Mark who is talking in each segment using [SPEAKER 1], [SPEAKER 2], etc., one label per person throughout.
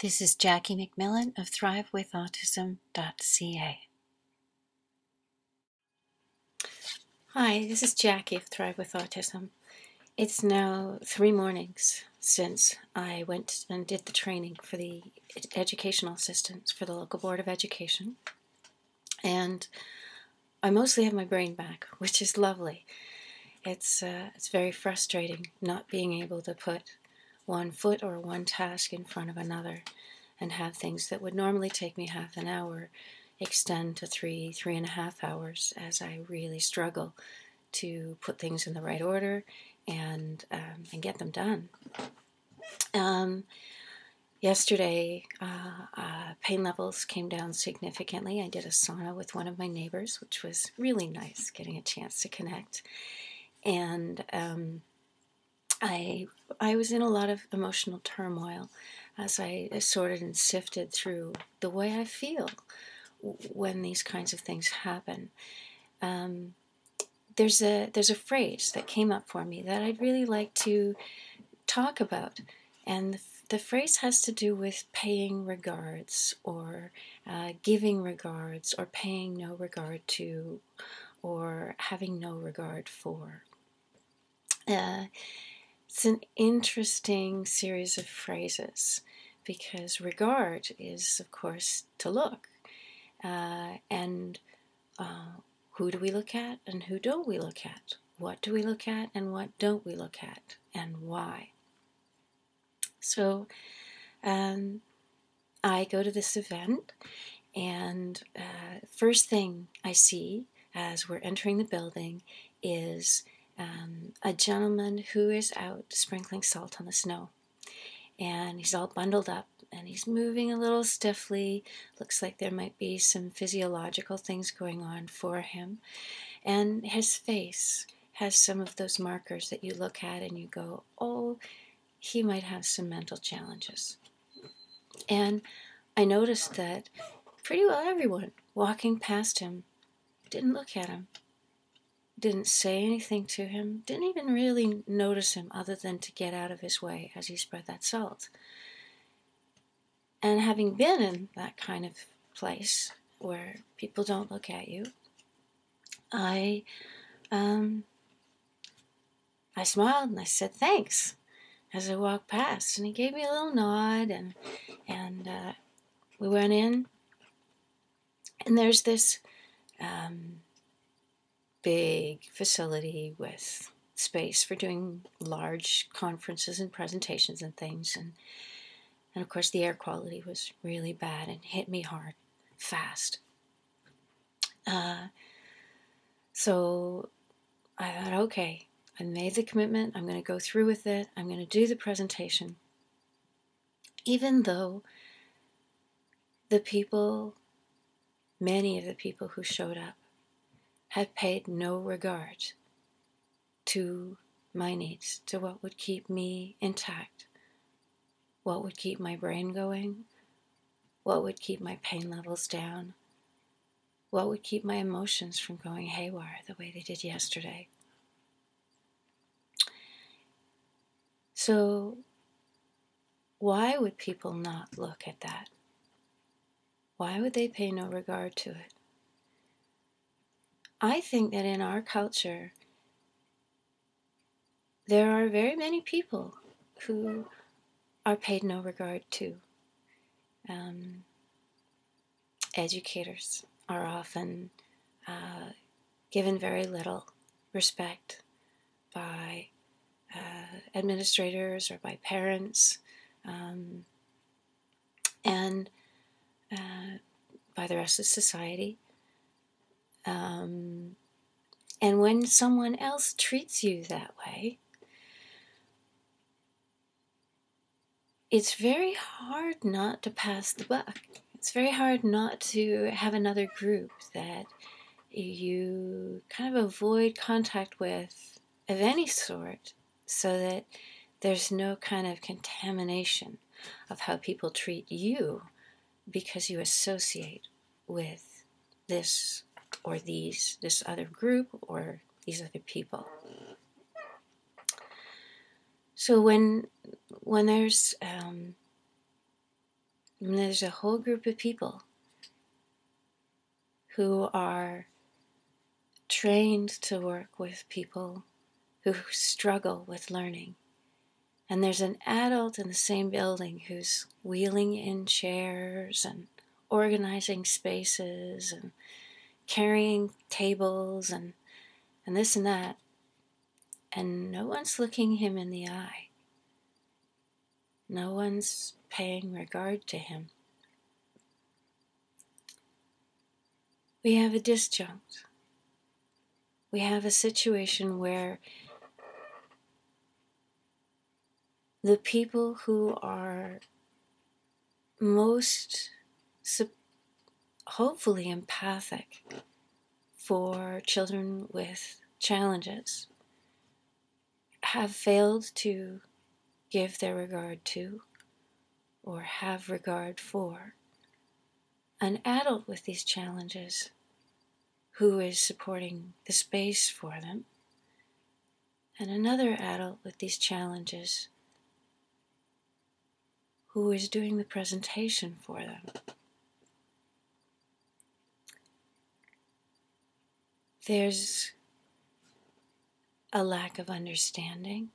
[SPEAKER 1] This is Jackie McMillan of thrivewithautism.ca. Hi, this is Jackie of Thrive with Autism. It's now 3 mornings since I went and did the training for the educational assistants for the local board of education. And I mostly have my brain back, which is lovely. It's very frustrating not being able to put one foot or one task in front of another and have things that would normally take me half an hour extend to 3.5 hours as I really struggle to put things in the right order and get them done. Yesterday, pain levels came down significantly. I did a sauna with one of my neighbors, which was really nice, getting a chance to connect. And I was in a lot of emotional turmoil as I sorted and sifted through the way I feel when these kinds of things happen. There's a phrase that came up for me that I'd really like to talk about, and the phrase has to do with paying regards, or giving regards, or paying no regard to, or having no regard for. It's an interesting series of phrases because regard is, of course, to look. And who do we look at and who don't we look at? What do we look at and what don't we look at, and why? So I go to this event, and first thing I see as we're entering the building is a gentleman who is out sprinkling salt on the snow. And he's all bundled up, and he's moving a little stiffly. Looks like there might be some physiological things going on for him. And his face has some of those markers that you look at and you go, oh, he might have some mental challenges. And I noticed that pretty well everyone walking past him didn't look at him, didn't say anything to him, didn't even really notice him other than to get out of his way as he spread that salt. And having been in that kind of place where people don't look at you, I smiled and I said thanks as I walked past, and he gave me a little nod, and we went in, and there's this big facility with space for doing large conferences and presentations and things, and of course the air quality was really bad and hit me hard, fast. So I thought, okay, I made the commitment, I'm going to go through with it, I'm going to do the presentation, even though many of the people who showed up had paid no regard to my needs, to what would keep me intact, what would keep my brain going, what would keep my pain levels down, what would keep my emotions from going haywire the way they did yesterday. So why would people not look at that? Why would they pay no regard to it? I think that in our culture, there are very many people who are paid no regard to. Educators are often given very little respect by administrators or by parents, and by the rest of society. And when someone else treats you that way, it's very hard not to pass the buck. It's very hard not to have another group that you kind of avoid contact with of any sort, so that there's no kind of contamination of how people treat you because you associate with this or this other group or these other people. So when there's And there's a whole group of people who are trained to work with people who struggle with learning. And there's an adult in the same building who's wheeling in chairs and organizing spaces and carrying tables and this and that. And no one's looking him in the eye. No one's paying regard to him. We have a disjunct. We have a situation where the people who are most hopefully empathic for children with challenges have failed to give their regard to or have regard for an adult with these challenges who is supporting the space for them, and another adult with these challenges who is doing the presentation for them. There's a lack of understanding,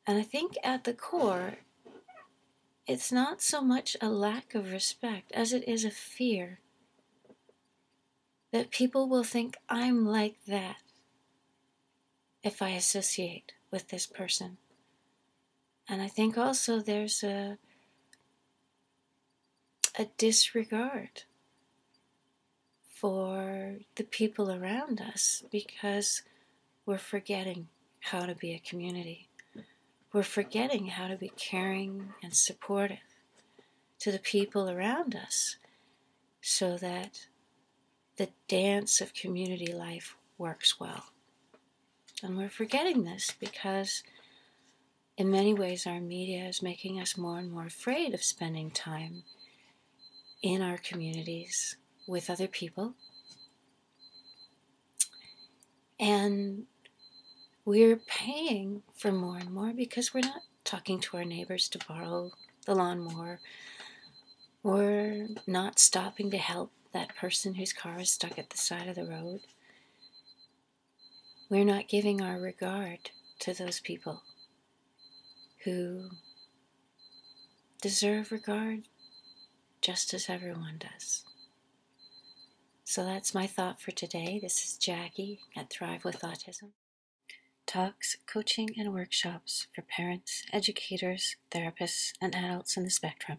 [SPEAKER 1] and I think at the core, it's not so much a lack of respect as it is a fear that people will think I'm like that if I associate with this person. And I think also there's a disregard for the people around us because we're forgetting how to be a community. We're forgetting how to be caring and supportive to the people around us so that the dance of community life works well. And we're forgetting this because in many ways our media is making us more and more afraid of spending time in our communities with other people. And we're paying for more and more because we're not talking to our neighbors to borrow the lawnmower. We're not stopping to help that person whose car is stuck at the side of the road. We're not giving our regard to those people who deserve regard just as everyone does. So that's my thought for today. This is Jackie at Thrive with Autism. Talks, coaching, and workshops for parents, educators, therapists, and adults in the spectrum.